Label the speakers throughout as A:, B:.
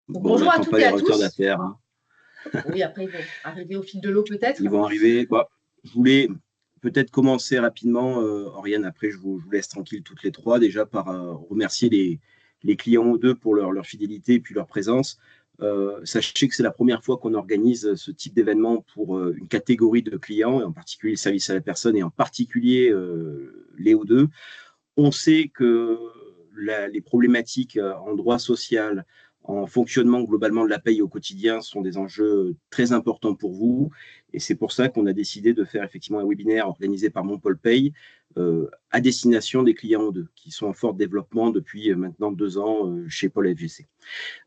A: Donc,
B: Bon, on
A: bonjour à
B: n'attend
A: toutes
B: pas
A: et
B: les
A: à
B: reuteurs
A: tous.
B: d'affaires, hein.
A: Oui, après, ils vont arriver au fil de l'eau peut-être.
B: Ils vont arriver. Bon, je voulais peut-être commencer rapidement, Oriane, après je vous laisse tranquille toutes les trois, déjà par remercier les clients O2 pour leur fidélité et puis leur présence. Sachez que c'est la première fois qu'on organise ce type d'événement pour une catégorie de clients, et en particulier le service à la personne et en particulier les O2. On sait que les problématiques en droit social, en fonctionnement globalement de la paye au quotidien sont des enjeux très importants pour vous. Et c'est pour ça qu'on a décidé de faire effectivement un webinaire organisé par Monpol Pay à destination des clients O2 qui sont en fort développement depuis maintenant 2 ans chez Paul FGC.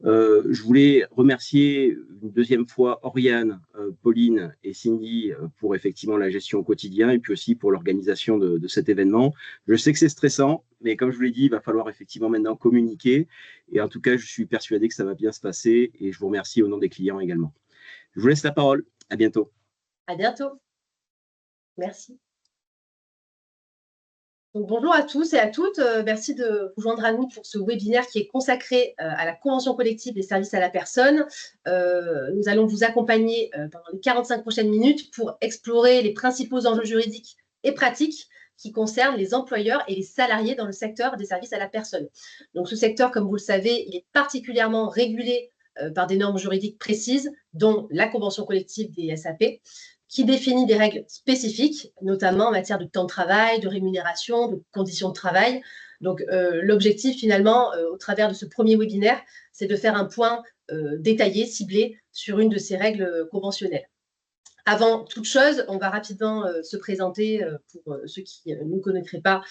B: Je voulais remercier une deuxième fois Oriane, Pauline et Cindy pour effectivement la gestion au quotidien et puis aussi pour l'organisation de cet événement. Je sais que c'est stressant, mais comme je vous l'ai dit, il va falloir effectivement maintenant communiquer. Et en tout cas, je suis persuadé que ça va bien se passer et je vous remercie au nom des clients également. Je vous laisse la parole. À bientôt.
A: À bientôt. Merci. Donc, bonjour à tous et à toutes. Merci de vous joindre à nous pour ce webinaire qui est consacré à la convention collective des services à la personne. Nous allons vous accompagner pendant les 45 prochaines minutes pour explorer les principaux enjeux juridiques et pratiques qui concernent les employeurs et les salariés dans le secteur des services à la personne. Donc, ce secteur, comme vous le savez, il est particulièrement régulé par des normes juridiques précises, dont la convention collective des SAP, qui définit des règles spécifiques, notamment en matière de temps de travail, de rémunération, de conditions de travail. Donc, l'objectif, finalement, au travers de ce premier webinaire, c'est de faire un point détaillé, ciblé sur une de ces règles conventionnelles. Avant toute chose, on va rapidement se présenter pour ceux qui ne nous connaîtraient pas.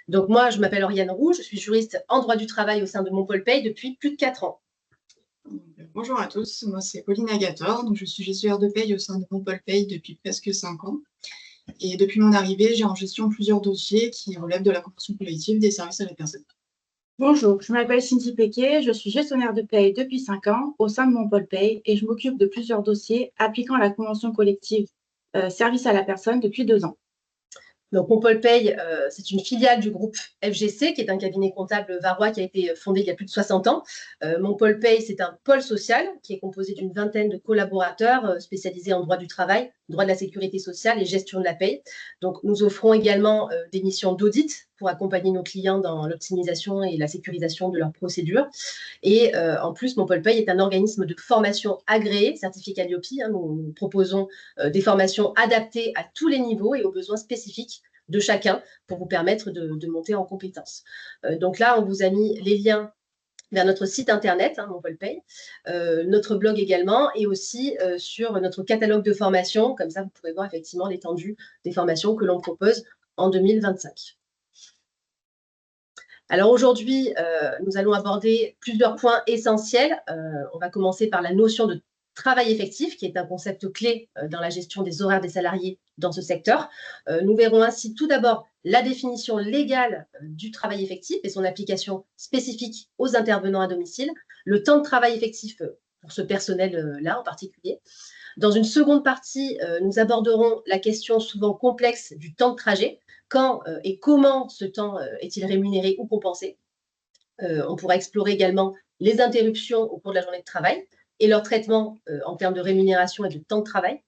A: Donc, moi, je m'appelle Oriane Roux, je suis juriste en droit du travail au sein de Monpol Pay depuis plus de 4 ans.
C: Bonjour à tous, moi c'est Pauline Agator, donc je suis gestionnaire de paye au sein de Monpol Pay depuis presque 5 ans. Et depuis mon arrivée, j'ai en gestion plusieurs dossiers qui relèvent de la convention collective des services à la personne.
D: Bonjour, je m'appelle Cindy Péquet, je suis gestionnaire de paye depuis 5 ans au sein de Monpol Pay et je m'occupe de plusieurs dossiers appliquant la convention collective service à la personne depuis 2 ans.
A: Donc, Monpol Pay, c'est une filiale du groupe FGC, qui est un cabinet comptable varois qui a été fondé il y a plus de 60 ans. Monpol Pay, c'est un pôle social qui est composé d'une vingtaine de collaborateurs spécialisés en droit du travail, droit de la sécurité sociale et gestion de la paye. Donc, nous offrons également des missions d'audit pour accompagner nos clients dans l'optimisation et la sécurisation de leurs procédures. Et en plus, Monpol Pay est un organisme de formation agréé, certifié Calliope. Nous proposons des formations adaptées à tous les niveaux et aux besoins spécifiques de chacun pour vous permettre de monter en compétences. Donc là, on vous a mis les liens vers notre site internet, Monpol Pay, notre blog également, et aussi sur notre catalogue de formations. Comme ça, vous pourrez voir effectivement l'étendue des formations que l'on propose en 2025. Alors aujourd'hui, nous allons aborder plusieurs points essentiels. On va commencer par la notion de travail effectif, qui est un concept clé dans la gestion des horaires des salariés dans ce secteur. Nous verrons ainsi tout d'abord la définition légale du travail effectif et son application spécifique aux intervenants à domicile, le temps de travail effectif pour ce personnel-là en particulier. Dans une seconde partie, nous aborderons la question souvent complexe du temps de trajet. Quand et comment ce temps est-il rémunéré ou compensé? On pourra explorer également les interruptions au cours de la journée de travail et leur traitement en termes de rémunération et de temps de travail.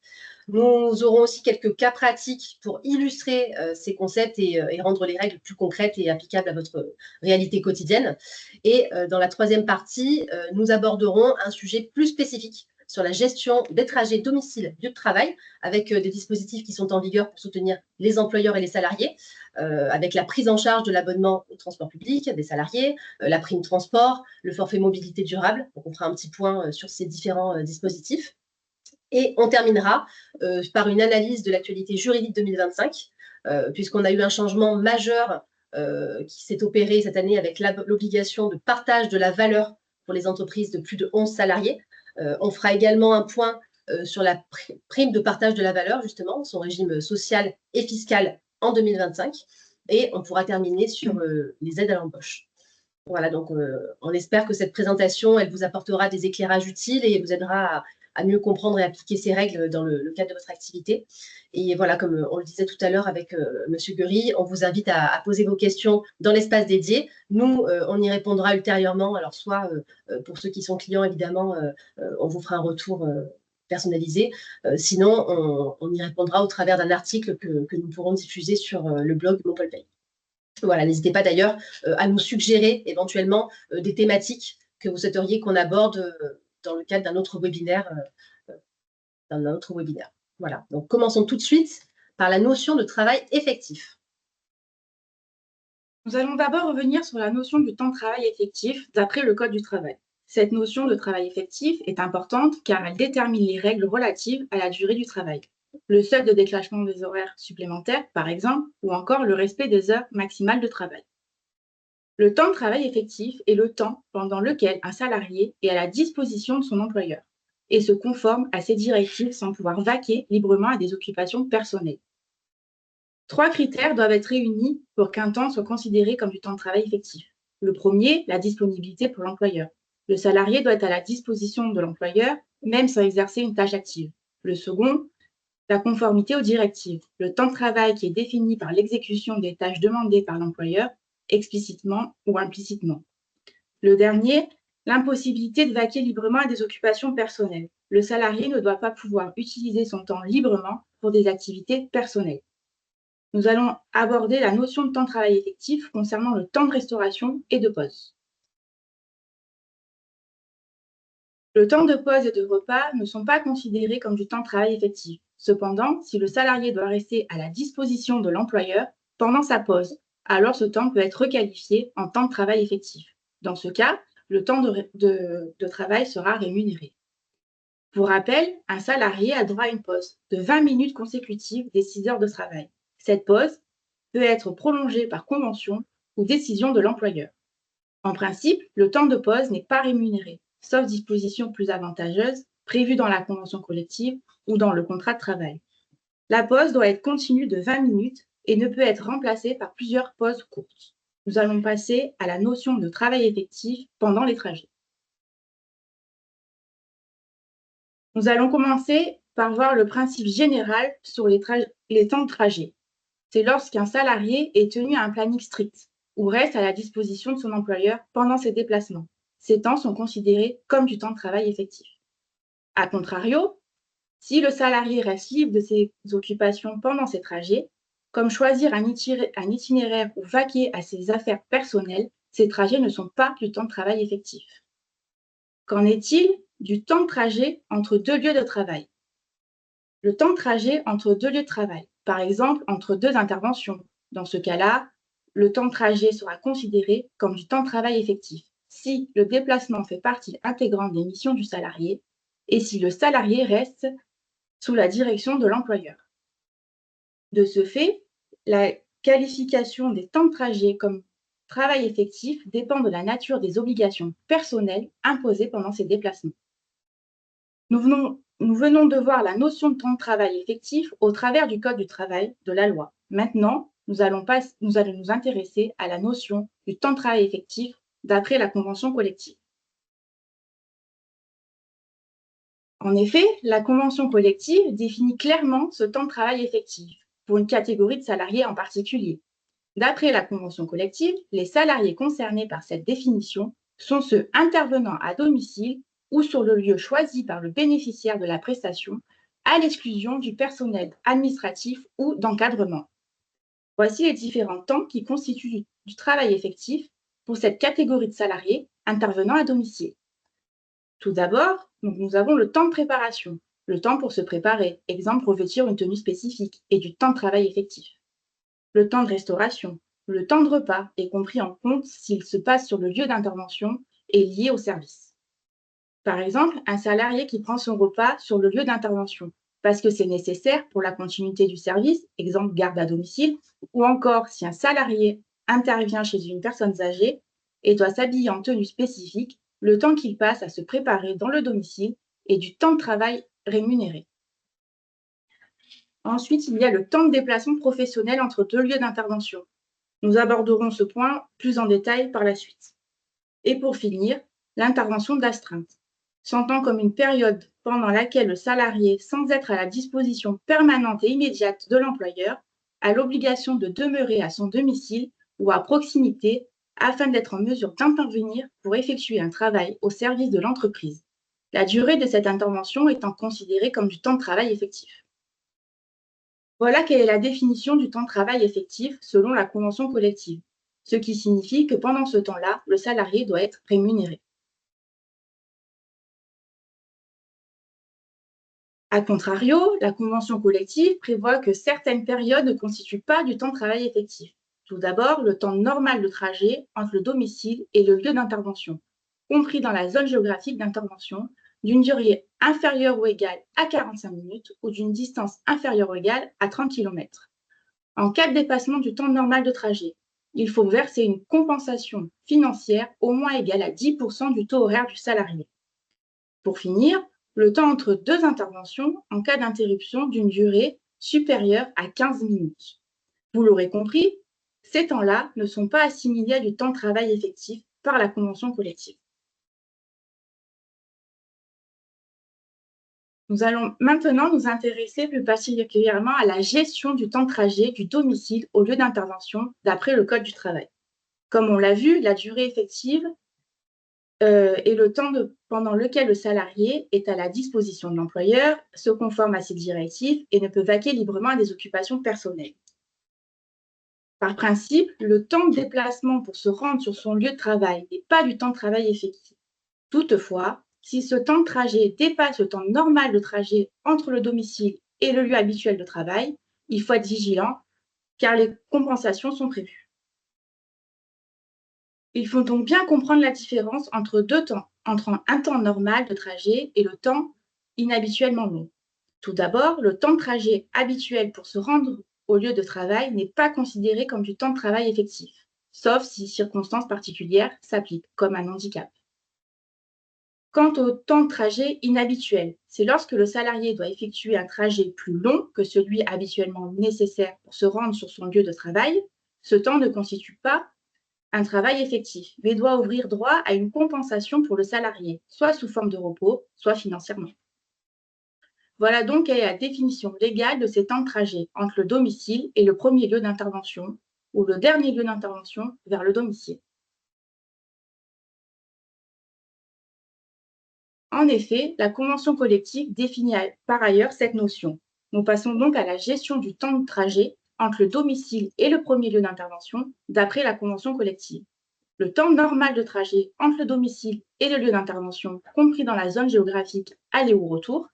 A: Nous aurons aussi quelques cas pratiques pour illustrer ces concepts et rendre les règles plus concrètes et applicables à votre réalité quotidienne. Et dans la troisième partie, nous aborderons un sujet plus spécifique sur la gestion des trajets domicile-lieu de travail, avec des dispositifs qui sont en vigueur pour soutenir les employeurs et les salariés, avec la prise en charge de l'abonnement au transport public des salariés, la prime transport, le forfait mobilité durable. Donc, on fera un petit point sur ces différents dispositifs. Et on terminera par une analyse de l'actualité juridique 2025, puisqu'on a eu un changement majeur qui s'est opéré cette année avec l'obligation de partage de la valeur pour les entreprises de plus de 11 salariés. On fera également un point sur la prime de partage de la valeur, justement, son régime social et fiscal en 2025. Et on pourra terminer sur les aides à l'embauche. Voilà, donc on espère que cette présentation, elle vous apportera des éclairages utiles et vous aidera à mieux comprendre et appliquer ces règles dans le cadre de votre activité. Et voilà, comme on le disait tout à l'heure avec Monsieur Gury, on vous invite à poser vos questions dans l'espace dédié. Nous, on y répondra ultérieurement. Alors, soit pour ceux qui sont clients, évidemment, on vous fera un retour personnalisé. Sinon, on y répondra au travers d'un article que nous pourrons diffuser sur le blog MonPolPay. Voilà, n'hésitez pas d'ailleurs à nous suggérer éventuellement des thématiques que vous souhaiteriez qu'on aborde dans le cadre d'un autre webinaire. Voilà, donc commençons tout de suite par la notion de travail effectif.
D: Nous allons d'abord revenir sur la notion du temps de travail effectif d'après le Code du travail. Cette notion de travail effectif est importante car elle détermine les règles relatives à la durée du travail, le seuil de déclenchement des horaires supplémentaires, par exemple, ou encore le respect des heures maximales de travail. Le temps de travail effectif est le temps pendant lequel un salarié est à la disposition de son employeur et se conforme à ses directives sans pouvoir vaquer librement à des occupations personnelles. 3 critères doivent être réunis pour qu'un temps soit considéré comme du temps de travail effectif. Le premier, la disponibilité pour l'employeur. Le salarié doit être à la disposition de l'employeur, même sans exercer une tâche active. Le second, la conformité aux directives. Le temps de travail qui est défini par l'exécution des tâches demandées par l'employeur, explicitement ou implicitement. Le dernier, l'impossibilité de vaquer librement à des occupations personnelles. Le salarié ne doit pas pouvoir utiliser son temps librement pour des activités personnelles. Nous allons aborder la notion de temps de travail effectif concernant le temps de restauration et de pause. Le temps de pause et de repas ne sont pas considérés comme du temps de travail effectif. Cependant, si le salarié doit rester à la disposition de l'employeur pendant sa pause, alors ce temps peut être requalifié en temps de travail effectif. Dans ce cas, le temps de travail sera rémunéré. Pour rappel, un salarié a droit à une pause de 20 minutes consécutives des 6 heures de travail. Cette pause peut être prolongée par convention ou décision de l'employeur. En principe, le temps de pause n'est pas rémunéré, sauf dispositions plus avantageuses prévues dans la convention collective ou dans le contrat de travail. La pause doit être continue de 20 minutes et ne peut être remplacée par plusieurs pauses courtes. Nous allons passer à la notion de travail effectif pendant les trajets. Nous allons commencer par voir le principe général sur les temps de trajet. C'est lorsqu'un salarié est tenu à un planning strict ou reste à la disposition de son employeur pendant ses déplacements. Ces temps sont considérés comme du temps de travail effectif. A contrario, si le salarié reste libre de ses occupations pendant ses trajets, comme choisir un itinéraire ou vaquer à ses affaires personnelles, ces trajets ne sont pas du temps de travail effectif. Qu'en est-il du temps de trajet entre 2 lieux de travail? Le temps de trajet entre 2 lieux de travail, par exemple entre 2 interventions. Dans ce cas-là, le temps de trajet sera considéré comme du temps de travail effectif si le déplacement fait partie intégrante des missions du salarié et si le salarié reste sous la direction de l'employeur. De ce fait, la qualification des temps de trajet comme travail effectif dépend de la nature des obligations personnelles imposées pendant ces déplacements. Nous venons de voir la notion de temps de travail effectif au travers du Code du travail, de la loi. Maintenant, nous allons nous intéresser à la notion du temps de travail effectif d'après la convention collective. En effet, la convention collective définit clairement ce temps de travail effectif pour une catégorie de salariés en particulier. D'après la convention collective, les salariés concernés par cette définition sont ceux intervenant à domicile ou sur le lieu choisi par le bénéficiaire de la prestation, à l'exclusion du personnel administratif ou d'encadrement. Voici les différents temps qui constituent du travail effectif pour cette catégorie de salariés intervenant à domicile. Tout d'abord, nous avons le temps de préparation, le temps pour se préparer, exemple revêtir une tenue spécifique, et du temps de travail effectif. Le temps de restauration, le temps de repas est compris en compte s'il se passe sur le lieu d'intervention et lié au service. Par exemple, un salarié qui prend son repas sur le lieu d'intervention parce que c'est nécessaire pour la continuité du service, exemple garde à domicile, ou encore si un salarié intervient chez une personne âgée et doit s'habiller en tenue spécifique, le temps qu'il passe à se préparer dans le domicile est du temps de travail rémunéré. Ensuite, il y a le temps de déplacement professionnel entre 2 lieux d'intervention. Nous aborderons ce point plus en détail par la suite. Et pour finir, l'intervention d'astreinte s'entend comme une période pendant laquelle le salarié, sans être à la disposition permanente et immédiate de l'employeur, a l'obligation de demeurer à son domicile ou à proximité afin d'être en mesure d'intervenir pour effectuer un travail au service de l'entreprise, la durée de cette intervention étant considérée comme du temps de travail effectif. Voilà quelle est la définition du temps de travail effectif selon la convention collective, ce qui signifie que pendant ce temps-là, le salarié doit être rémunéré. A contrario, la convention collective prévoit que certaines périodes ne constituent pas du temps de travail effectif. Tout d'abord, le temps normal de trajet entre le domicile et le lieu d'intervention, compris dans la zone géographique d'intervention, d'une durée inférieure ou égale à 45 minutes ou d'une distance inférieure ou égale à 30 km. En cas de dépassement du temps normal de trajet, il faut verser une compensation financière au moins égale à 10% du taux horaire du salarié. Pour finir, le temps entre deux interventions en cas d'interruption d'une durée supérieure à 15 minutes. Vous l'aurez compris, ces temps-là ne sont pas assimilés à du temps de travail effectif par la convention collective. Nous allons maintenant nous intéresser plus particulièrement à la gestion du temps de trajet du domicile au lieu d'intervention d'après le Code du travail. Comme on l'a vu, la durée effective est le temps pendant lequel le salarié est à la disposition de l'employeur, se conforme à ses directives et ne peut vaquer librement à des occupations personnelles. Par principe, le temps de déplacement pour se rendre sur son lieu de travail n'est pas du temps de travail effectif. Toutefois, si ce temps de trajet dépasse le temps normal de trajet entre le domicile et le lieu habituel de travail, il faut être vigilant car les compensations sont prévues. Il faut donc bien comprendre la différence entre deux temps, entre un temps normal de trajet et le temps inhabituellement long. Tout d'abord, le temps de trajet habituel pour se rendre au lieu de travail n'est pas considéré comme du temps de travail effectif, sauf si circonstances particulières s'appliquent, comme un handicap. Quant au temps de trajet inhabituel, c'est lorsque le salarié doit effectuer un trajet plus long que celui habituellement nécessaire pour se rendre sur son lieu de travail. Ce temps ne constitue pas un travail effectif, mais doit ouvrir droit à une compensation pour le salarié, soit sous forme de repos, soit financièrement. Voilà donc quelle est la définition légale de ces temps de trajet entre le domicile et le premier lieu d'intervention ou le dernier lieu d'intervention vers le domicile. En effet, la convention collective définit par ailleurs cette notion. Nous passons donc à la gestion du temps de trajet entre le domicile et le premier lieu d'intervention d'après la convention collective. Le temps normal de trajet entre le domicile et le lieu d'intervention, compris dans la zone géographique aller ou retour,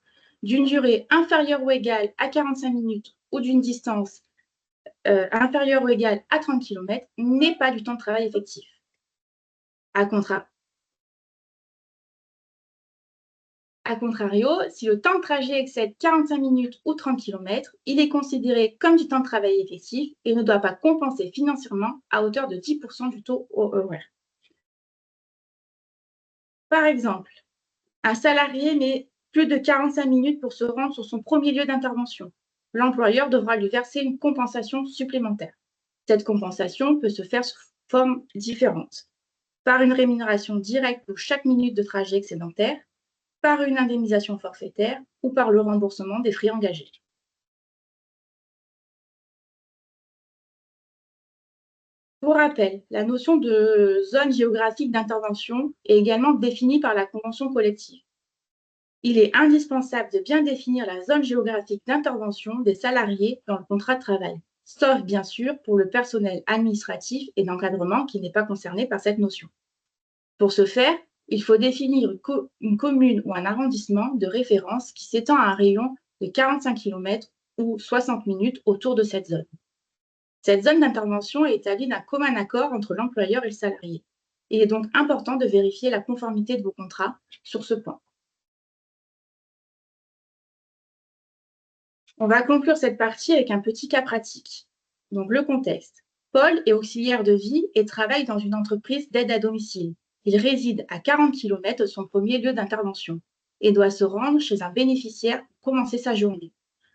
D: d'une durée inférieure ou égale à 45 minutes ou d'une distance inférieure ou égale à 30 km, n'est pas du temps de travail effectif. A contrario, si le temps de trajet excède 45 minutes ou 30 km, il est considéré comme du temps de travail effectif et ne doit pas compenser financièrement à hauteur de 10% du taux horaire. Par exemple, un salarié met plus de 45 minutes pour se rendre sur son premier lieu d'intervention. L'employeur devra lui verser une compensation supplémentaire. Cette compensation peut se faire sous forme différente, par une rémunération directe pour chaque minute de trajet excédentaire, par une indemnisation forfaitaire ou par le remboursement des frais engagés. Pour rappel, la notion de zone géographique d'intervention est également définie par la convention collective. Il est indispensable de bien définir la zone géographique d'intervention des salariés dans le contrat de travail, sauf bien sûr pour le personnel administratif et d'encadrement qui n'est pas concerné par cette notion. Pour ce faire, il faut définir une commune ou un arrondissement de référence qui s'étend à un rayon de 45 km ou 60 minutes autour de cette zone. Cette zone d'intervention est établie d'un commun accord entre l'employeur et le salarié. Il est donc important de vérifier la conformité de vos contrats sur ce point. On va conclure cette partie avec un petit cas pratique. Donc, le contexte. Paul est auxiliaire de vie et travaille dans une entreprise d'aide à domicile. Il réside à 40 km de son premier lieu d'intervention et doit se rendre chez un bénéficiaire pour commencer sa journée.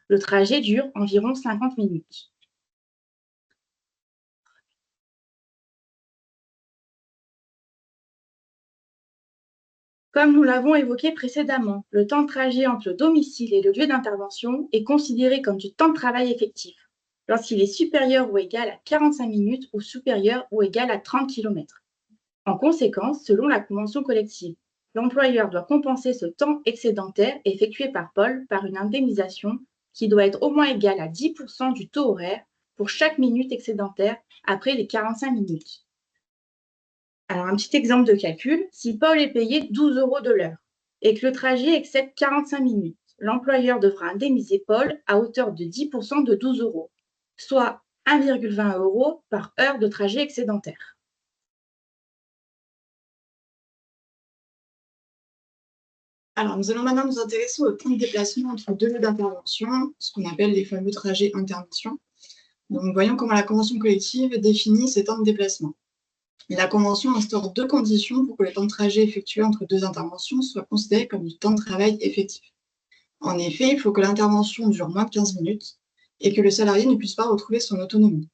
D: Le trajet dure environ 50 minutes. Comme nous l'avons évoqué précédemment, le temps de trajet entre le domicile et le lieu d'intervention est considéré comme du temps de travail effectif lorsqu'il est supérieur ou égal à 45 minutes ou supérieur ou égal à 30 km. En conséquence, selon la convention collective, l'employeur doit compenser ce temps excédentaire effectué par Paul par une indemnisation qui doit être au moins égale à 10% du taux horaire pour chaque minute excédentaire après les 45 minutes. Alors, un petit exemple de calcul, si Paul est payé 12 € de l'heure et que le trajet excède 45 minutes, l'employeur devra indemniser Paul à hauteur de 10% de 12 €, soit 1,20 € par heure de trajet excédentaire.
C: Alors, nous allons maintenant nous intéresser au temps de déplacement entre deux lieux d'intervention, ce qu'on appelle les fameux trajets intermissions. Donc, voyons comment la convention collective définit ces temps de déplacement. La convention instaure deux conditions pour que le temps de trajet effectué entre deux interventions soit considéré comme du temps de travail effectif. En effet, il faut que l'intervention dure moins de 15 minutes et que le salarié ne puisse pas retrouver son autonomie.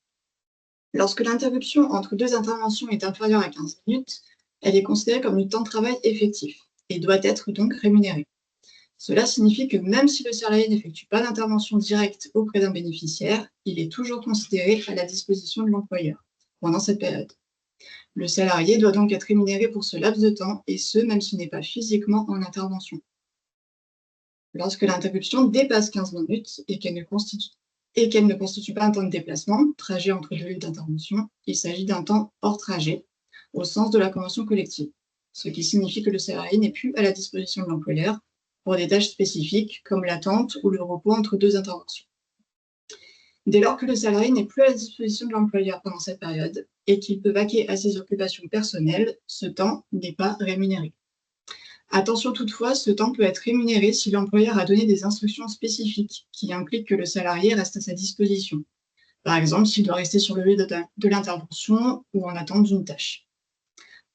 C: Lorsque l'interruption entre deux interventions est inférieure à 15 minutes, elle est considérée comme du temps de travail effectif et doit être donc rémunérée. Cela signifie que même si le salarié n'effectue pas d'intervention directe auprès d'un bénéficiaire, il est toujours considéré à la disposition de l'employeur pendant cette période. Le salarié doit donc être rémunéré pour ce laps de temps, et ce, même s'il n'est pas physiquement en intervention. Lorsque l'interruption dépasse 15 minutes et qu'elle ne constitue pas un temps de déplacement, trajet entre deux lieux d'intervention, il s'agit d'un temps hors trajet, au sens de la convention collective, ce qui signifie que le salarié n'est plus à la disposition de l'employeur pour des tâches spécifiques comme l'attente ou le repos entre deux interventions. Dès lors que le salarié n'est plus à la disposition de l'employeur pendant cette période et qu'il peut vaquer à ses occupations personnelles, ce temps n'est pas rémunéré. Attention toutefois, ce temps peut être rémunéré si l'employeur a donné des instructions spécifiques qui impliquent que le salarié reste à sa disposition. Par exemple, s'il doit rester sur le lieu de l'intervention ou en attente d'une tâche.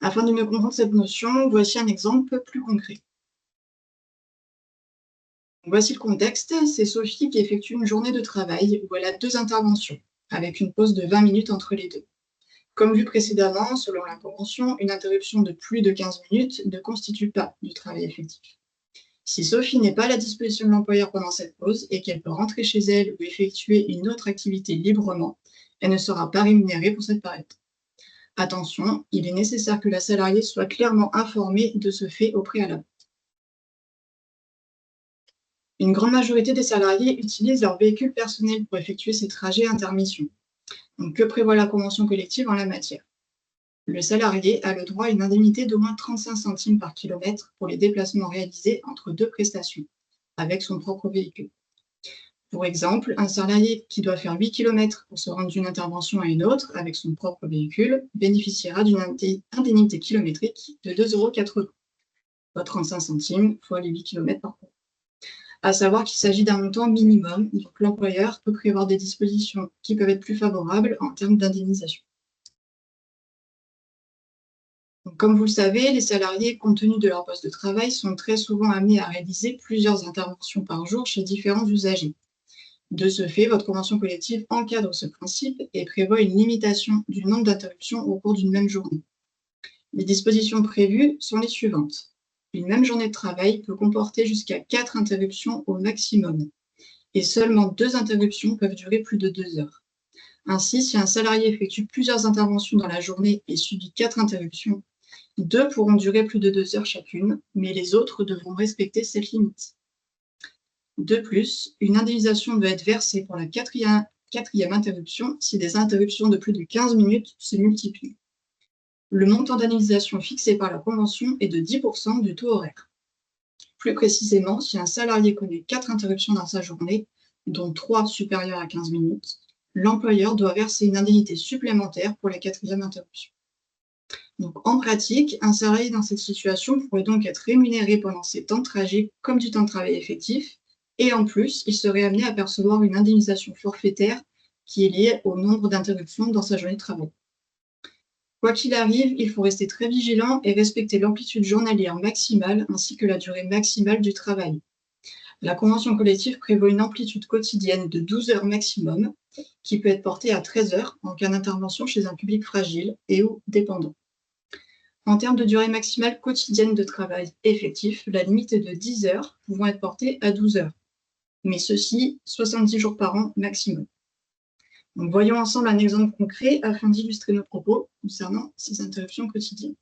C: Afin de mieux comprendre cette notion, voici un exemple plus concret. Voici le contexte, c'est Sophie qui effectue une journée de travail où elle a deux interventions, avec une pause de 20 minutes entre les deux. Comme vu précédemment, selon la convention, une interruption de plus de 15 minutes ne constitue pas du travail effectif. Si Sophie n'est pas à la disposition de l'employeur pendant cette pause et qu'elle peut rentrer chez elle ou effectuer une autre activité librement, elle ne sera pas rémunérée pour cette période. Attention, il est nécessaire que la salariée soit clairement informée de ce fait au préalable. Une grande majorité des salariés utilisent leur véhicule personnel pour effectuer ces trajets intermissions. Donc, que prévoit la convention collective en la matière? Le salarié a le droit à une indemnité d'au moins 35 centimes par kilomètre pour les déplacements réalisés entre deux prestations, avec son propre véhicule. Pour exemple, un salarié qui doit faire 8 km pour se rendre d'une intervention à une autre avec son propre véhicule bénéficiera d'une indemnité kilométrique de 2,80 €, soit 35 centimes fois les 8 km parcourus. À savoir qu'il s'agit d'un montant minimum, donc l'employeur peut prévoir des dispositions qui peuvent être plus favorables en termes d'indemnisation. Comme vous le savez, les salariés, compte tenu de leur poste de travail, sont très souvent amenés à réaliser plusieurs interventions par jour chez différents usagers. De ce fait, votre convention collective encadre ce principe et prévoit une limitation du nombre d'interruptions au cours d'une même journée. Les dispositions prévues sont les suivantes. Une même journée de travail peut comporter jusqu'à 4 interruptions au maximum, et seulement 2 interruptions peuvent durer plus de 2 heures. Ainsi, si un salarié effectue plusieurs interventions dans la journée et subit 4 interruptions, 2 pourront durer plus de 2 heures chacune, mais les autres devront respecter cette limite. De plus, une indemnisation doit être versée pour la quatrième interruption si des interruptions de plus de 15 minutes se multiplient. Le montant d'indemnisation fixé par la convention est de 10% du taux horaire. Plus précisément, si un salarié connaît 4 interruptions dans sa journée, dont 3 supérieures à 15 minutes, l'employeur doit verser une indemnité supplémentaire pour la quatrième interruption. Donc, en pratique, un salarié dans cette situation pourrait donc être rémunéré pendant ses temps de trajet comme du temps de travail effectif, et en plus, il serait amené à percevoir une indemnisation forfaitaire qui est liée au nombre d'interruptions dans sa journée de travail. Quoi qu'il arrive, il faut rester très vigilant et respecter l'amplitude journalière maximale ainsi que la durée maximale du travail. La convention collective prévoit une amplitude quotidienne de 12 heures maximum, qui peut être portée à 13 heures en cas d'intervention chez un public fragile et ou dépendant. En termes de durée maximale quotidienne de travail effectif, la limite est de 10 heures, pouvant être portée à 12 heures. Mais ceci, 70 jours par an maximum. Donc, voyons ensemble un exemple concret afin d'illustrer nos propos concernant ces interruptions quotidiennes.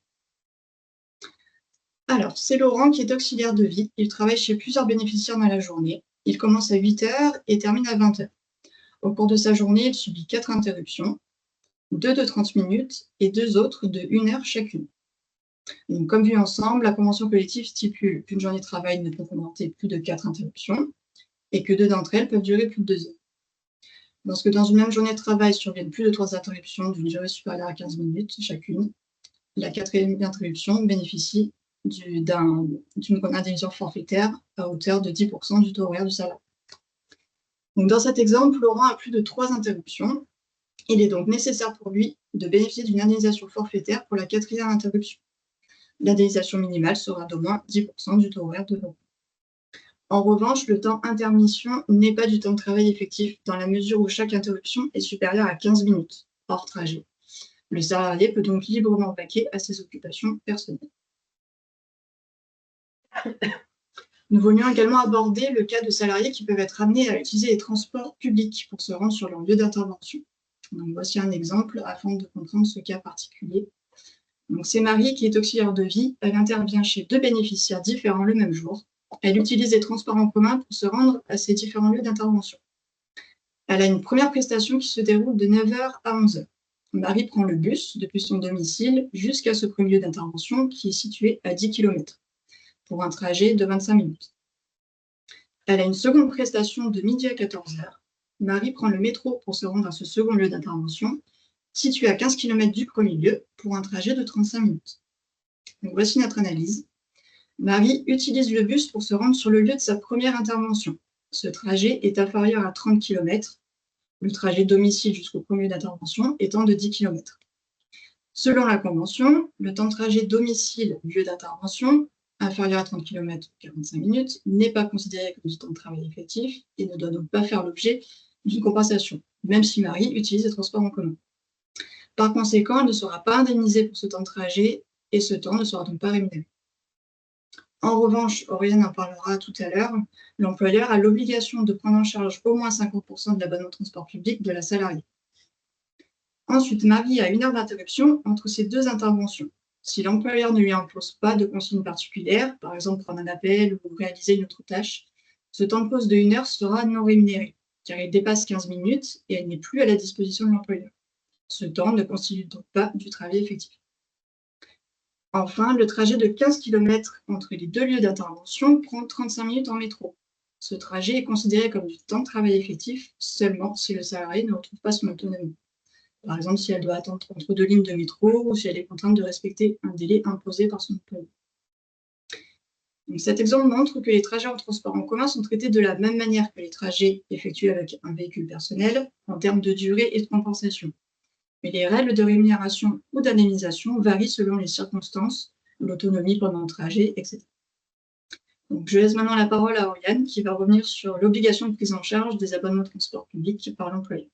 C: Alors, c'est Laurent qui est auxiliaire de vie. Il travaille chez plusieurs bénéficiaires dans la journée. Il commence à 8 heures et termine à 20 heures. Au cours de sa journée, il subit 4 interruptions, 2 de 30 minutes et 2 autres de 1 heure chacune. Donc, comme vu ensemble, la convention collective stipule qu'une journée de travail ne peut comporter plus de 4 interruptions et que 2 d'entre elles peuvent durer plus de 2 heures. Lorsque dans une même journée de travail surviennent plus de 3 interruptions d'une durée supérieure à 15 minutes chacune, la 4e interruption bénéficie d'une indemnisation forfaitaire à hauteur de 10% du taux horaire du salarié. Donc, dans cet exemple, Laurent a plus de 3 interruptions. Il est donc nécessaire pour lui de bénéficier d'une indemnisation forfaitaire pour la 4e interruption. L'indemnisation minimale sera d'au moins 10% du taux horaire de Laurent. En revanche, le temps intermission n'est pas du temps de travail effectif dans la mesure où chaque interruption est supérieure à 15 minutes, hors trajet. Le salarié peut donc librement vaquer à ses occupations personnelles. Nous voulions également aborder le cas de salariés qui peuvent être amenés à utiliser les transports publics pour se rendre sur leur lieu d'intervention. Donc, voici un exemple afin de comprendre ce cas particulier. Donc, c'est Marie qui est auxiliaire de vie. Elle intervient chez 2 bénéficiaires différents le même jour. Elle utilise les transports en commun pour se rendre à ces différents lieux d'intervention. Elle a une première prestation qui se déroule de 9 h à 11 h. Marie prend le bus depuis son domicile jusqu'à ce premier lieu d'intervention qui est situé à 10 km pour un trajet de 25 minutes. Elle a une seconde prestation de midi à 14 h. Marie prend le métro pour se rendre à ce second lieu d'intervention situé à 15 km du premier lieu pour un trajet de 35 minutes. Donc, voici notre analyse. Marie utilise le bus pour se rendre sur le lieu de sa première intervention. Ce trajet est inférieur à 30 km, le trajet domicile jusqu'au premier lieu d'intervention étant de 10 km. Selon la convention, le temps de trajet domicile-lieu d'intervention, inférieur à 30 km ou 45 minutes, n'est pas considéré comme du temps de travail effectif et ne doit donc pas faire l'objet d'une compensation, même si Marie utilise les transports en commun. Par conséquent, elle ne sera pas indemnisée pour ce temps de trajet et ce temps ne sera donc pas rémunéré. En revanche, Oriane en parlera tout à l'heure, l'employeur a l'obligation de prendre en charge au moins 50% de l'abonnement de transport public de la salariée. Ensuite, Marie a 1 heure d'interruption entre ces 2 interventions. Si l'employeur ne lui impose pas de consigne particulière, par exemple prendre un appel ou réaliser une autre tâche, ce temps de pause de 1 heure sera non rémunéré, car il dépasse 15 minutes et elle n'est plus à la disposition de l'employeur. Ce temps ne constitue donc pas du travail effectif. Enfin, le trajet de 15 km entre les 2 lieux d'intervention prend 35 minutes en métro. Ce trajet est considéré comme du temps de travail effectif seulement si le salarié ne retrouve pas son autonomie. Par exemple, si elle doit attendre entre 2 lignes de métro ou si elle est contrainte de respecter un délai imposé par son employeur. Donc, cet exemple montre que les trajets en transport en commun sont traités de la même manière que les trajets effectués avec un véhicule personnel en termes de durée et de compensation. Mais les règles de rémunération ou d'indemnisation varient selon les circonstances, l'autonomie pendant le trajet, etc. Donc, je laisse maintenant la parole à Oriane qui va revenir sur l'obligation de prise en charge des abonnements de transport public par l'employeur.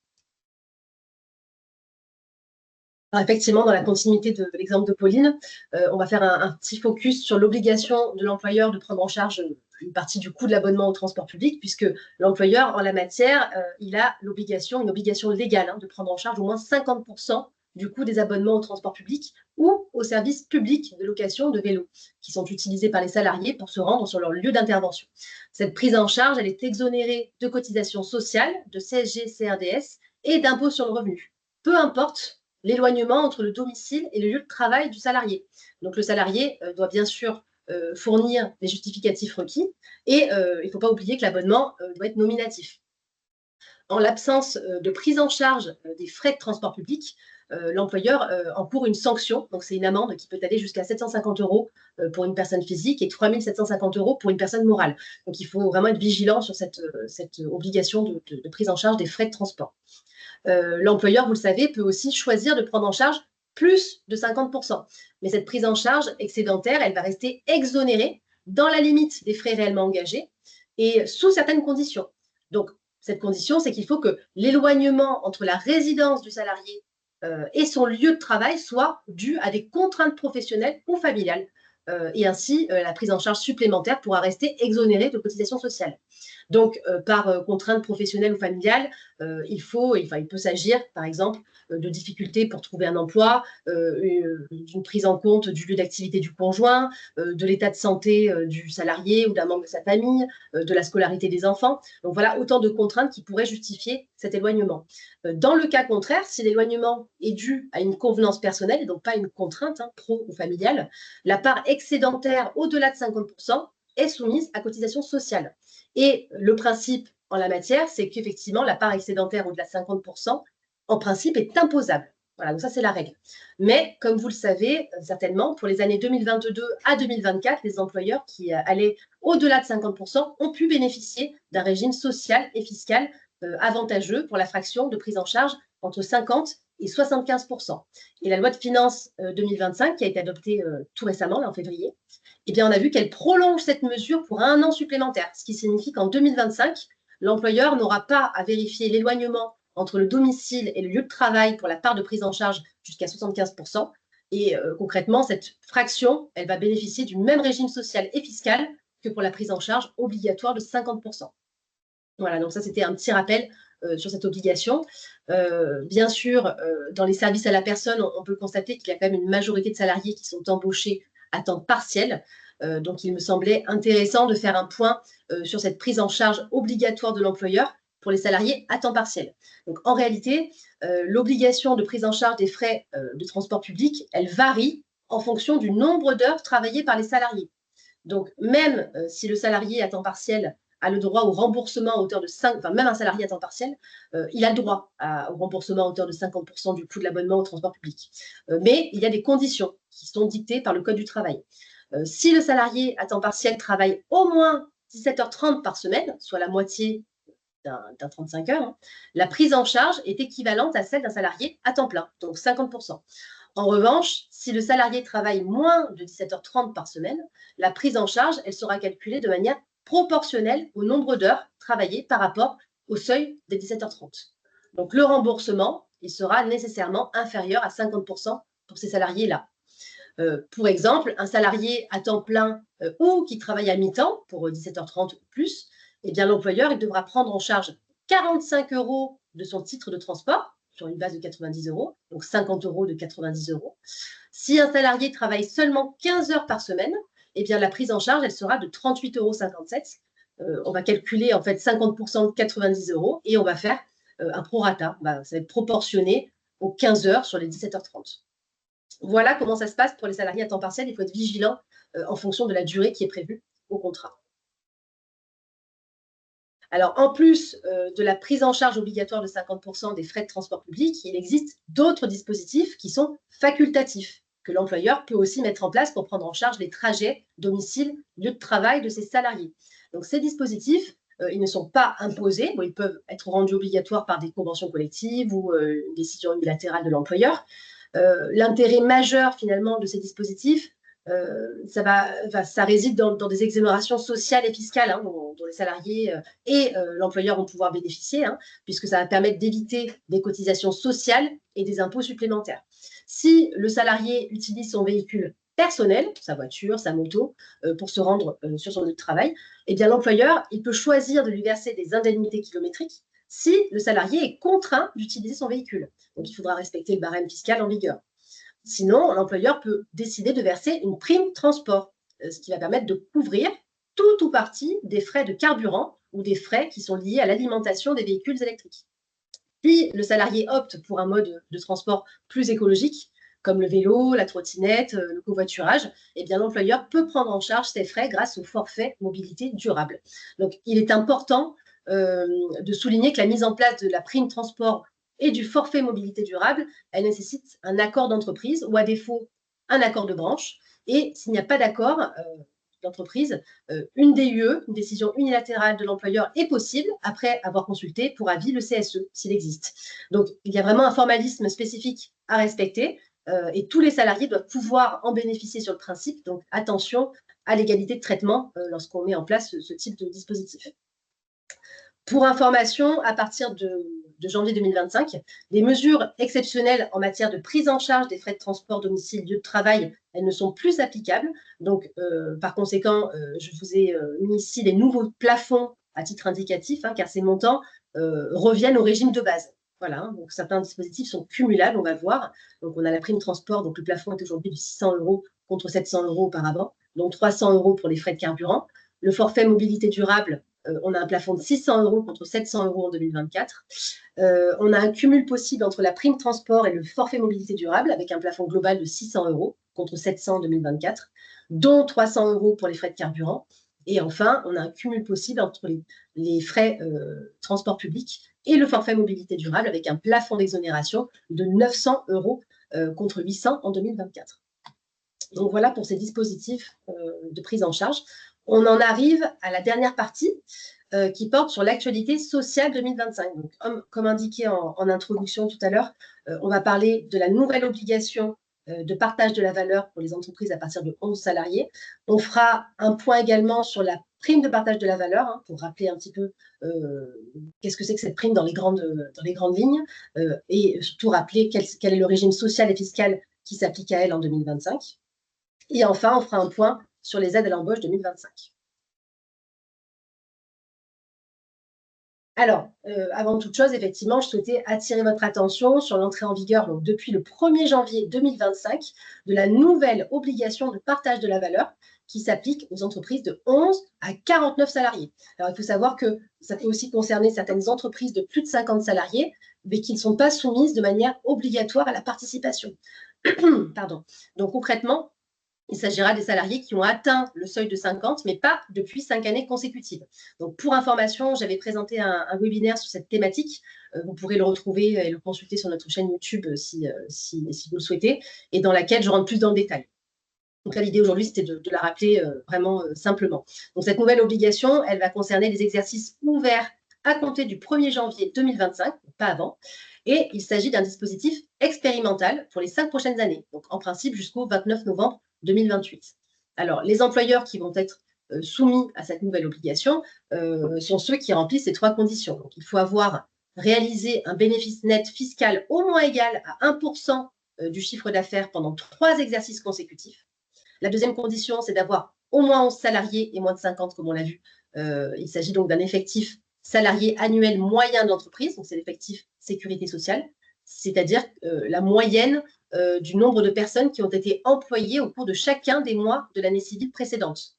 A: Alors effectivement, dans la continuité de l'exemple de Pauline, on va faire un petit focus sur l'obligation de l'employeur de prendre en charge une partie du coût de l'abonnement au transport public, puisque l'employeur, en la matière, il a une obligation légale de prendre en charge au moins 50% du coût des abonnements au transport public ou aux services publics de location de vélos qui sont utilisés par les salariés pour se rendre sur leur lieu d'intervention. Cette prise en charge, elle est exonérée de cotisations sociales, de CSG, CRDS et d'impôt sur le revenu. Peu importe l'éloignement entre le domicile et le lieu de travail du salarié. Donc, le salarié doit bien sûr fournir les justificatifs requis et il ne faut pas oublier que l'abonnement doit être nominatif. En l'absence de prise en charge des frais de transport public, l'employeur encourt une sanction. Donc, c'est une amende qui peut aller jusqu'à 750 € pour une personne physique et 3 750 € pour une personne morale. Donc, il faut vraiment être vigilant sur cette obligation de prise en charge des frais de transport. L'employeur, vous le savez, peut aussi choisir de prendre en charge plus de 50%. Mais cette prise en charge excédentaire, elle va rester exonérée dans la limite des frais réellement engagés et sous certaines conditions. Donc, cette condition, c'est qu'il faut que l'éloignement entre la résidence du salarié et son lieu de travail soit dû à des contraintes professionnelles ou familiales. Et ainsi, la prise en charge supplémentaire pourra rester exonérée de cotisations sociales. Donc, par contrainte professionnelle ou familiale, il peut s'agir, par exemple, de difficultés pour trouver un emploi, d'une prise en compte du lieu d'activité du conjoint, de l'état de santé du salarié ou d'un membre de sa famille, de la scolarité des enfants. Donc voilà, autant de contraintes qui pourraient justifier cet éloignement. Dans le cas contraire, si l'éloignement est dû à une convenance personnelle et donc pas une contrainte pro ou familiale, la part excédentaire au-delà de 50% est soumise à cotisation sociale. Et le principe en la matière, c'est qu'effectivement, la part excédentaire au-delà de 50%, en principe, est imposable. Voilà, donc ça, c'est la règle. Mais, comme vous le savez certainement, pour les années 2022 à 2024, les employeurs qui allaient au-delà de 50% ont pu bénéficier d'un régime social et fiscal avantageux pour la fraction de prise en charge entre 50 et 75%. Et la loi de finances 2025, qui a été adoptée tout récemment, là, en février, eh bien, on a vu qu'elle prolonge cette mesure pour 1 an supplémentaire, ce qui signifie qu'en 2025, l'employeur n'aura pas à vérifier l'éloignement entre le domicile et le lieu de travail pour la part de prise en charge jusqu'à 75%. Et concrètement, cette fraction, elle va bénéficier du même régime social et fiscal que pour la prise en charge obligatoire de 50%. Voilà, donc ça, c'était un petit rappel sur cette obligation. Bien sûr, dans les services à la personne, on peut constater qu'il y a quand même une majorité de salariés qui sont embauchés à temps partiel. Donc, il me semblait intéressant de faire un point sur cette prise en charge obligatoire de l'employeur pour les salariés à temps partiel. Donc, en réalité, l'obligation de prise en charge des frais de transport public, elle varie en fonction du nombre d'heures travaillées par les salariés. Donc, même si le salarié à temps partiel a le droit au remboursement à hauteur de 5, enfin même un salarié à temps partiel, il a le droit au remboursement à hauteur de 50% du coût de l'abonnement au transport public. Mais il y a des conditions qui sont dictées par le Code du travail. Si le salarié à temps partiel travaille au moins 17h30 par semaine, soit la moitié d'un 35 heures, la prise en charge est équivalente à celle d'un salarié à temps plein, donc 50%. En revanche, si le salarié travaille moins de 17h30 par semaine, la prise en charge, elle sera calculée de manière proportionnelle au nombre d'heures travaillées par rapport au seuil des 17h30. Donc, le remboursement, il sera nécessairement inférieur à 50% pour ces salariés-là. Pour exemple, un salarié à temps plein ou qui travaille à mi-temps pour 17h30 ou plus, eh bien, l'employeur, il devra prendre en charge 45 € de son titre de transport sur une base de 90 €, donc 50 € de 90 €. Si un salarié travaille seulement 15 heures par semaine, eh bien, la prise en charge, elle sera de 38,57 €. On va calculer en fait 50% de 90 € et on va faire un prorata. Ça va être proportionné aux 15 heures sur les 17h30. Voilà comment ça se passe pour les salariés à temps partiel. Il faut être vigilant en fonction de la durée qui est prévue au contrat. Alors, en plus de la prise en charge obligatoire de 50% des frais de transport public, il existe d'autres dispositifs qui sont facultatifs, que l'employeur peut aussi mettre en place pour prendre en charge les trajets domicile-lieu de travail de ses salariés. Donc, ces dispositifs, ils ne sont pas imposés. Bon, ils peuvent être rendus obligatoires par des conventions collectives ou une décision unilatérale de l'employeur. L'intérêt majeur, finalement, de ces dispositifs, ça réside dans des exonérations sociales et fiscales dont les salariés et l'employeur vont pouvoir bénéficier, puisque ça va permettre d'éviter des cotisations sociales et des impôts supplémentaires. Si le salarié utilise son véhicule personnel, sa voiture, sa moto, pour se rendre sur son lieu de travail, eh bien l'employeur, il peut choisir de lui verser des indemnités kilométriques si le salarié est contraint d'utiliser son véhicule. Donc, il faudra respecter le barème fiscal en vigueur. Sinon, l'employeur peut décider de verser une prime transport, ce qui va permettre de couvrir tout ou partie des frais de carburant ou des frais qui sont liés à l'alimentation des véhicules électriques. Puis, le salarié opte pour un mode de transport plus écologique, comme le vélo, la trottinette, le covoiturage, eh bien l'employeur peut prendre en charge ces frais grâce au forfait mobilité durable. Donc, il est important de souligner que la mise en place de la prime transport et du forfait mobilité durable, elle nécessite un accord d'entreprise ou à défaut un accord de branche. Et s'il n'y a pas d'accord d'entreprise, une DUE, une décision unilatérale de l'employeur, est possible après avoir consulté pour avis le CSE, s'il existe. Donc, il y a vraiment un formalisme spécifique à respecter et tous les salariés doivent pouvoir en bénéficier sur le principe. Donc, attention à l'égalité de traitement lorsqu'on met en place ce type de dispositif. Pour information, à partir de de janvier 2025, les mesures exceptionnelles en matière de prise en charge des frais de transport domicile lieu de travail, elles ne sont plus applicables. Donc, par conséquent, je vous ai mis ici les nouveaux plafonds à titre indicatif, car ces montants reviennent au régime de base. Voilà, donc certains dispositifs sont cumulables, on va le voir. Donc, on a la prime transport, donc le plafond est aujourd'hui de 600 € contre 700 € auparavant, donc 300 € pour les frais de carburant. Le forfait mobilité durable, on a un plafond de 600 € contre 700 € en 2024. On a un cumul possible entre la prime transport et le forfait mobilité durable avec un plafond global de 600 € contre 700 en 2024, dont 300 € pour les frais de carburant. Et enfin, on a un cumul possible entre les frais transport public et le forfait mobilité durable avec un plafond d'exonération de 900 € contre 800 en 2024. Donc voilà pour ces dispositifs de prise en charge. On en arrive à la dernière partie qui porte sur l'actualité sociale 2025. Donc, comme indiqué en introduction tout à l'heure, on va parler de la nouvelle obligation de partage de la valeur pour les entreprises à partir de 11 salariés. On fera un point également sur la prime de partage de la valeur, pour rappeler un petit peu qu'est-ce que c'est que cette prime dans les grandes lignes, et surtout rappeler quel est le régime social et fiscal qui s'applique à elle en 2025. Et enfin, on fera un point sur les aides à l'embauche 2025. Alors, avant toute chose, effectivement, je souhaitais attirer votre attention sur l'entrée en vigueur, donc depuis le 1er janvier 2025, de la nouvelle obligation de partage de la valeur qui s'applique aux entreprises de 11 à 49 salariés. Alors, il faut savoir que ça peut aussi concerner certaines entreprises de plus de 50 salariés, mais qui ne sont pas soumises de manière obligatoire à la participation. Pardon. Donc, concrètement, il s'agira des salariés qui ont atteint le seuil de 50, mais pas depuis 5 années consécutives. Donc, pour information, j'avais présenté un webinaire sur cette thématique. Vous pourrez le retrouver et le consulter sur notre chaîne YouTube si vous le souhaitez, et dans laquelle je rentre plus dans le détail. Donc là, l'idée aujourd'hui, c'était de la rappeler vraiment simplement. Donc, cette nouvelle obligation, elle va concerner les exercices ouverts à compter du 1er janvier 2025, pas avant. Et il s'agit d'un dispositif expérimental pour les 5 prochaines années, donc en principe jusqu'au 29 novembre 2028. Alors, les employeurs qui vont être soumis à cette nouvelle obligation sont ceux qui remplissent ces 3 conditions. Donc, il faut avoir réalisé un bénéfice net fiscal au moins égal à 1% du chiffre d'affaires pendant 3 exercices consécutifs. La deuxième condition, c'est d'avoir au moins 11 salariés et moins de 50, comme on l'a vu. Il s'agit donc d'un effectif salarié annuel moyen de l'entreprise, donc c'est l'effectif sécurité sociale, c'est-à-dire la moyenne du nombre de personnes qui ont été employées au cours de chacun des mois de l'année civile précédente.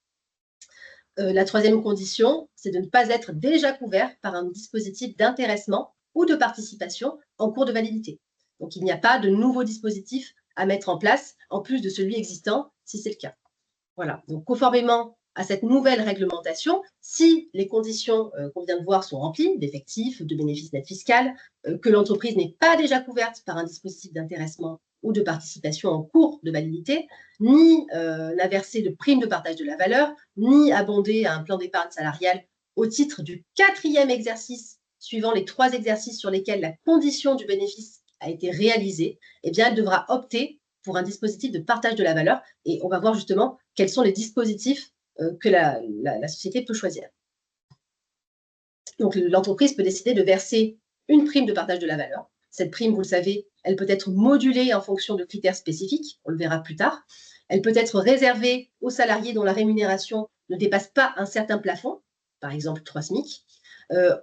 A: La troisième condition, c'est de ne pas être déjà couvert par un dispositif d'intéressement ou de participation en cours de validité. Donc, il n'y a pas de nouveau dispositif à mettre en place, en plus de celui existant, si c'est le cas. Voilà, donc conformément à cette nouvelle réglementation, si les conditions qu'on vient de voir sont remplies, d'effectifs, de bénéfices nets fiscal, que l'entreprise n'est pas déjà couverte par un dispositif d'intéressement ou de participation en cours de validité, ni n'a versé de prime de partage de la valeur, ni abondé à un plan d'épargne salariale au titre du 4e exercice suivant les 3 exercices sur lesquels la condition du bénéfice a été réalisée, eh bien, elle devra opter pour un dispositif de partage de la valeur. Et on va voir justement quels sont les dispositifs que la société peut choisir. Donc, l'entreprise peut décider de verser une prime de partage de la valeur. Cette prime, vous le savez, elle peut être modulée en fonction de critères spécifiques, on le verra plus tard. Elle peut être réservée aux salariés dont la rémunération ne dépasse pas un certain plafond, par exemple 3 SMIC.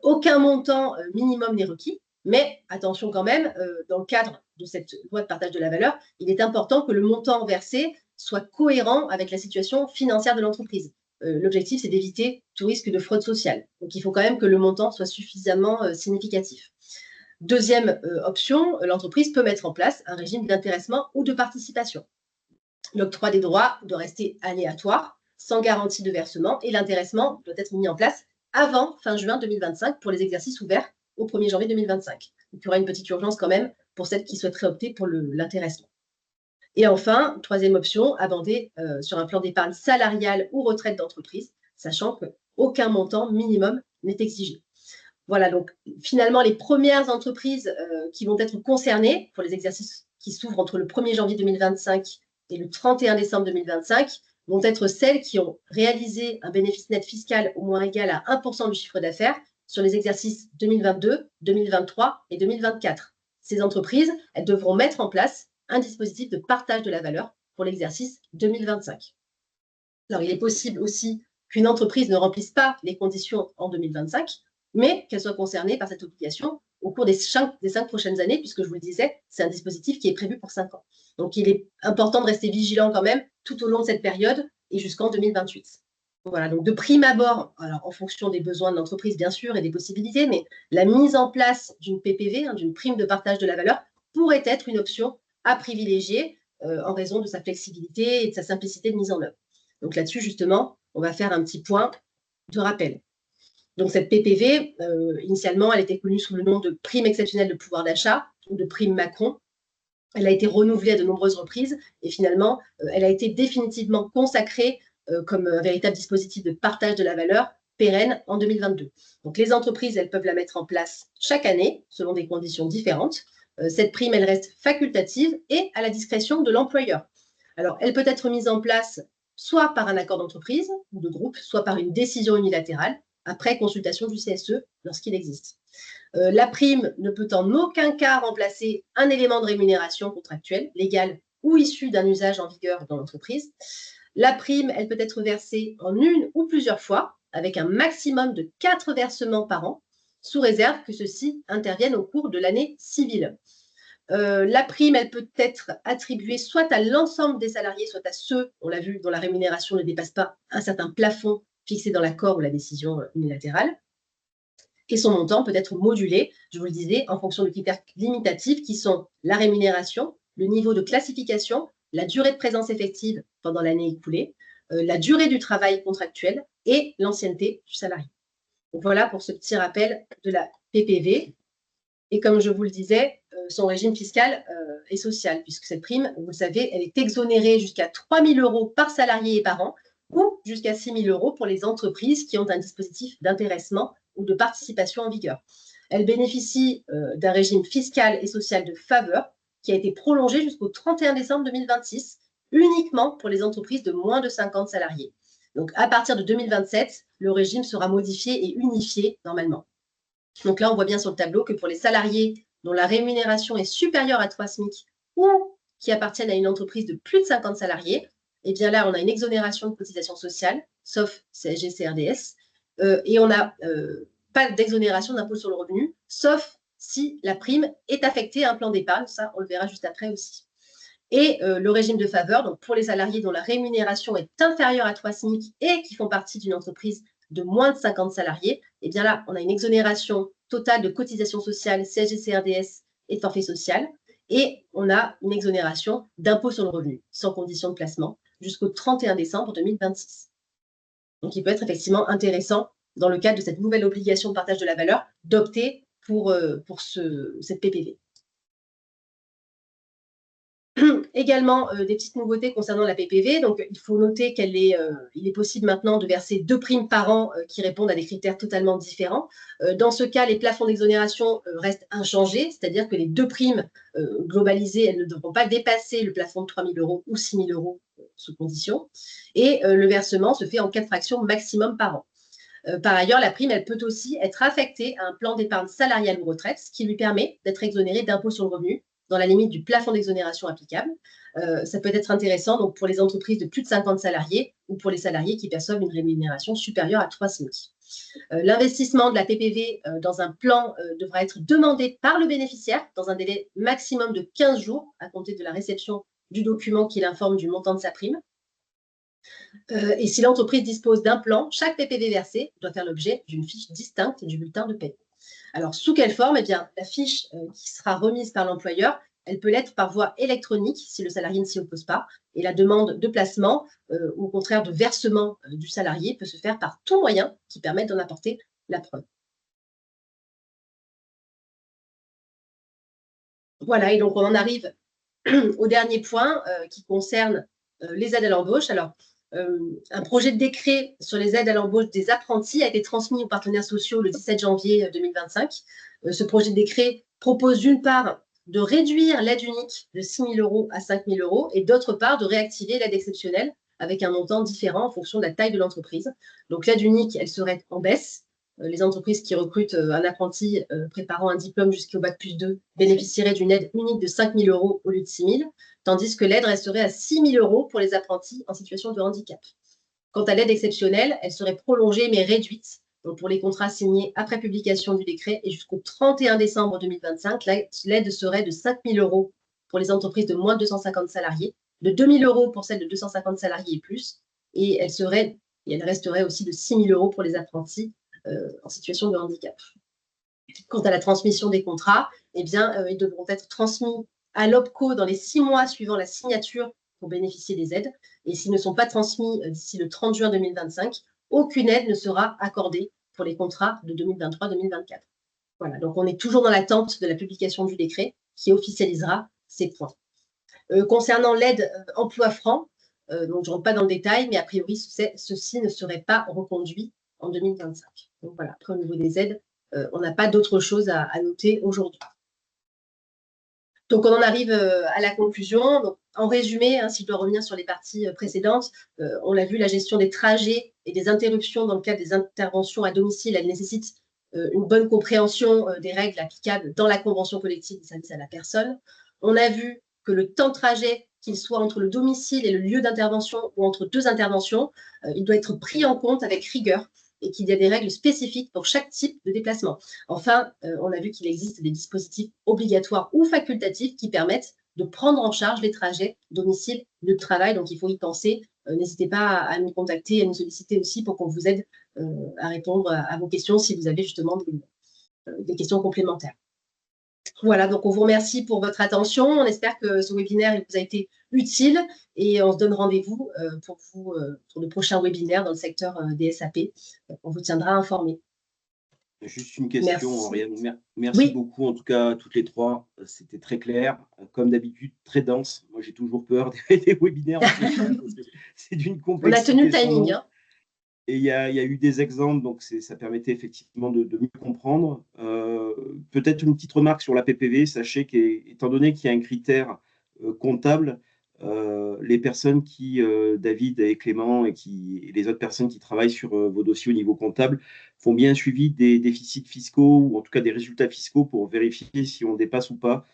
A: Aucun montant minimum n'est requis, mais attention quand même, dans le cadre de cette loi de partage de la valeur, il est important que le montant versé soit cohérent avec la situation financière de l'entreprise. L'objectif, c'est d'éviter tout risque de fraude sociale. Donc, il faut quand même que le montant soit suffisamment significatif. Deuxième option, l'entreprise peut mettre en place un régime d'intéressement ou de participation. L'octroi des droits doit rester aléatoire, sans garantie de versement, et l'intéressement doit être mis en place avant fin juin 2025 pour les exercices ouverts au 1er janvier 2025. Donc, il y aura une petite urgence quand même pour celles qui souhaiteraient opter pour l'intéressement. Et enfin, troisième option, abonder sur un plan d'épargne salariale ou retraite d'entreprise, sachant qu'aucun montant minimum n'est exigé. Voilà, donc finalement, les premières entreprises qui vont être concernées pour les exercices qui s'ouvrent entre le 1er janvier 2025 et le 31 décembre 2025 vont être celles qui ont réalisé un bénéfice net fiscal au moins égal à 1% du chiffre d'affaires sur les exercices 2022, 2023 et 2024. Ces entreprises, elles devront mettre en place un dispositif de partage de la valeur pour l'exercice 2025. Alors, il est possible aussi qu'une entreprise ne remplisse pas les conditions en 2025, mais qu'elle soit concernée par cette obligation au cours des 5 prochaines années, puisque je vous le disais, c'est un dispositif qui est prévu pour 5 ans. Donc, il est important de rester vigilant quand même tout au long de cette période et jusqu'en 2028. Voilà, donc de prime abord, alors en fonction des besoins de l'entreprise, bien sûr, et des possibilités, mais la mise en place d'une PPV, d'une prime de partage de la valeur, pourrait être une option à privilégier en raison de sa flexibilité et de sa simplicité de mise en œuvre. Donc là-dessus, justement, on va faire un petit point de rappel. Donc cette PPV, initialement, elle était connue sous le nom de prime exceptionnelle de pouvoir d'achat ou de prime Macron. Elle a été renouvelée à de nombreuses reprises et finalement, elle a été définitivement consacrée comme un véritable dispositif de partage de la valeur pérenne en 2022. Donc les entreprises, elles peuvent la mettre en place chaque année selon des conditions différentes. Cette prime, elle reste facultative et à la discrétion de l'employeur. Alors, elle peut être mise en place soit par un accord d'entreprise ou de groupe, soit par une décision unilatérale, après consultation du CSE lorsqu'il existe. La prime ne peut en aucun cas remplacer un élément de rémunération contractuelle, légal ou issu d'un usage en vigueur dans l'entreprise. La prime, elle peut être versée en une ou plusieurs fois, avec un maximum de 4 versements par an, sous réserve que ceux-ci interviennent au cours de l'année civile. La prime, elle peut être attribuée soit à l'ensemble des salariés, soit à ceux, on l'a vu, dont la rémunération ne dépasse pas un certain plafond fixé dans l'accord ou la décision unilatérale. Et son montant peut être modulé, je vous le disais, en fonction de critères limitatifs qui sont la rémunération, le niveau de classification, la durée de présence effective pendant l'année écoulée, la durée du travail contractuel et l'ancienneté du salarié. Donc voilà pour ce petit rappel de la PPV. Et comme je vous le disais, son régime fiscal et social, puisque cette prime, vous le savez, elle est exonérée jusqu'à 3 000 € par salarié et par an, ou jusqu'à 6 000 € pour les entreprises qui ont un dispositif d'intéressement ou de participation en vigueur. Elle bénéficie d'un régime fiscal et social de faveur qui a été prolongé jusqu'au 31 décembre 2026, uniquement pour les entreprises de moins de 50 salariés. Donc, à partir de 2027, le régime sera modifié et unifié normalement. Donc là, on voit bien sur le tableau que pour les salariés dont la rémunération est supérieure à 3 SMIC ou qui appartiennent à une entreprise de plus de 50 salariés, eh bien là, on a une exonération de cotisation sociale, sauf CSG, CRDS, et on n'a pas d'exonération d'impôt sur le revenu, sauf si la prime est affectée à un plan d'épargne. Ça, on le verra juste après aussi. Et le régime de faveur, donc pour les salariés dont la rémunération est inférieure à 3 SMIC et qui font partie d'une entreprise de moins de 50 salariés, et bien là, on a une exonération totale de cotisation sociale, CSG, CRDS et forfait social, et on a une exonération d'impôt sur le revenu, sans condition de placement, jusqu'au 31 décembre 2026. Donc, il peut être effectivement intéressant, dans le cadre de cette nouvelle obligation de partage de la valeur, d'opter pour cette PPV. Également, des petites nouveautés concernant la PPV. Donc, il faut noter il est possible maintenant de verser 2 primes par an qui répondent à des critères totalement différents. Dans ce cas, les plafonds d'exonération restent inchangés, c'est-à-dire que les 2 primes globalisées, elles ne devront pas dépasser le plafond de 3 000 € ou 6 000 € sous condition. Et le versement se fait en 4 fractions maximum par an. Par ailleurs, la prime, elle peut aussi être affectée à un plan d'épargne salariale ou retraite, ce qui lui permet d'être exonéré d'impôt sur le revenu dans la limite du plafond d'exonération applicable. Ça peut être intéressant donc, pour les entreprises de plus de 50 salariés ou pour les salariés qui perçoivent une rémunération supérieure à 3 SMIC. L'investissement de la PPV dans un plan devra être demandé par le bénéficiaire dans un délai maximum de 15 jours à compter de la réception du document qui l'informe du montant de sa prime. Et si l'entreprise dispose d'un plan, chaque PPV versé doit faire l'objet d'une fiche distincte du bulletin de paie. Alors, sous quelle forme? Eh bien, la fiche qui sera remise par l'employeur, elle peut l'être par voie électronique si le salarié ne s'y oppose pas. Et la demande de placement ou au contraire de versement du salarié peut se faire par tout moyen qui permette d'en apporter la preuve. Voilà, et donc on en arrive au dernier point qui concerne les aides à l'embauche. Alors, un projet de décret sur les aides à l'embauche des apprentis a été transmis aux partenaires sociaux le 17 janvier 2025. Ce projet de décret propose d'une part de réduire l'aide unique de 6 000 € à 5 000 € et d'autre part de réactiver l'aide exceptionnelle avec un montant différent en fonction de la taille de l'entreprise. Donc l'aide unique, elle serait en baisse Les entreprises qui recrutent un apprenti préparant un diplôme jusqu'au bac+2 bénéficieraient d'une aide unique de 5 000 € au lieu de 6 000, tandis que l'aide resterait à 6 000 € pour les apprentis en situation de handicap. Quant à l'aide exceptionnelle, elle serait prolongée mais réduite. Donc pour les contrats signés après publication du décret et jusqu'au 31 décembre 2025, l'aide serait de 5 000 € pour les entreprises de moins de 250 salariés, de 2 000 € pour celles de 250 salariés et plus, et elle resterait aussi de 6 000 € pour les apprentis en situation de handicap. Quant à la transmission des contrats, eh bien, ils devront être transmis à l'OPCO dans les 6 mois suivant la signature pour bénéficier des aides. Et s'ils ne sont pas transmis d'ici le 30 juin 2025, aucune aide ne sera accordée pour les contrats de 2023-2024. Voilà, donc on est toujours dans l'attente de la publication du décret qui officialisera ces points. Concernant l'aide emploi franc, donc je ne rentre pas dans le détail, mais a priori, ceci ne serait pas reconduit en 2025. Donc voilà, après au niveau des aides, on n'a pas d'autre chose à noter aujourd'hui. Donc on en arrive à la conclusion. Donc, en résumé, si je dois revenir sur les parties précédentes, on l'a vu, la gestion des trajets et des interruptions dans le cadre des interventions à domicile, elle nécessite une bonne compréhension des règles applicables dans la convention collective des services à la personne. On a vu que le temps de trajet, qu'il soit entre le domicile et le lieu d'intervention ou entre deux interventions, il doit être pris en compte avec rigueur et qu'il y a des règles spécifiques pour chaque type de déplacement. Enfin, on a vu qu'il existe des dispositifs obligatoires ou facultatifs qui permettent de prendre en charge les trajets domicile-lieu de travail. Donc, il faut y penser. N'hésitez pas à nous contacter, à nous solliciter aussi pour qu'on vous aide à répondre à vos questions si vous avez justement des questions complémentaires. Voilà, donc on vous remercie pour votre attention. On espère que ce webinaire vous a été utile et on se donne rendez-vous pour de prochains webinaires dans le secteur des SAP. On vous tiendra informé.
B: Juste une question, Oriane. Merci
A: Oui.
B: beaucoup, en tout cas, à toutes les trois. C'était très clair. Comme d'habitude, très dense. Moi, j'ai toujours peur des webinaires. C'est d'une complexité.
A: On a tenu le timing.
B: Et il y a eu des exemples, donc ça permettait effectivement de mieux comprendre. Peut-être une petite remarque sur la PPV. Sachez qu'étant donné qu'il y a un critère comptable, les personnes David et Clément et les autres personnes qui travaillent sur vos dossiers au niveau comptable font bien suivi des déficits fiscaux ou en tout cas des résultats fiscaux pour vérifier si on dépasse ou pas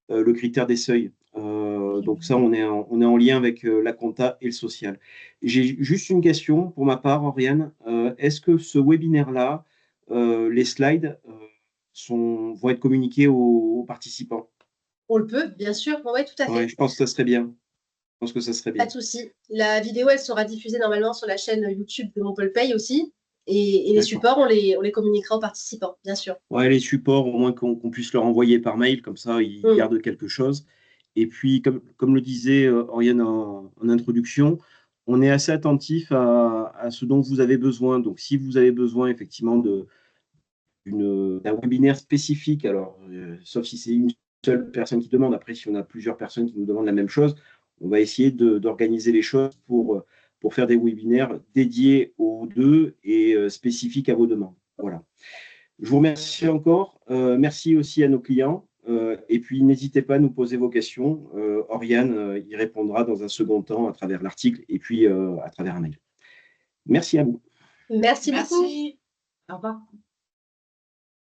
B: le critère des seuils. Donc ça, on est en lien avec la compta et le social. J'ai juste une question pour ma part, Oriane. Est-ce que ce webinaire-là, les slides vont être communiqués aux participants?
A: On le peut, bien sûr. Oui, tout à fait.
B: Ouais, je pense que ça serait bien. Je pense que ça serait bien.
A: Pas de souci. La vidéo, elle sera diffusée normalement sur la chaîne YouTube de MonPolPay aussi. Et les supports, on les communiquera aux participants, bien sûr.
B: Ouais, les supports, au moins qu'on puisse leur envoyer par mail, comme ça, ils gardent quelque chose. Et puis, comme le disait Oriane en introduction, on est assez attentif à ce dont vous avez besoin. Donc, si vous avez besoin effectivement d'un webinaire spécifique, alors, sauf si c'est une seule personne qui demande, après, si on a plusieurs personnes qui nous demandent la même chose, on va essayer d'organiser les choses pour faire des webinaires dédiés aux deux et spécifiques à vos demandes. Voilà. Je vous remercie encore. Merci aussi à nos clients. Et puis, n'hésitez pas à nous poser vos questions. Oriane y répondra dans un second temps à travers l'article et puis à travers un mail. Merci à vous.
A: Merci beaucoup. Au revoir.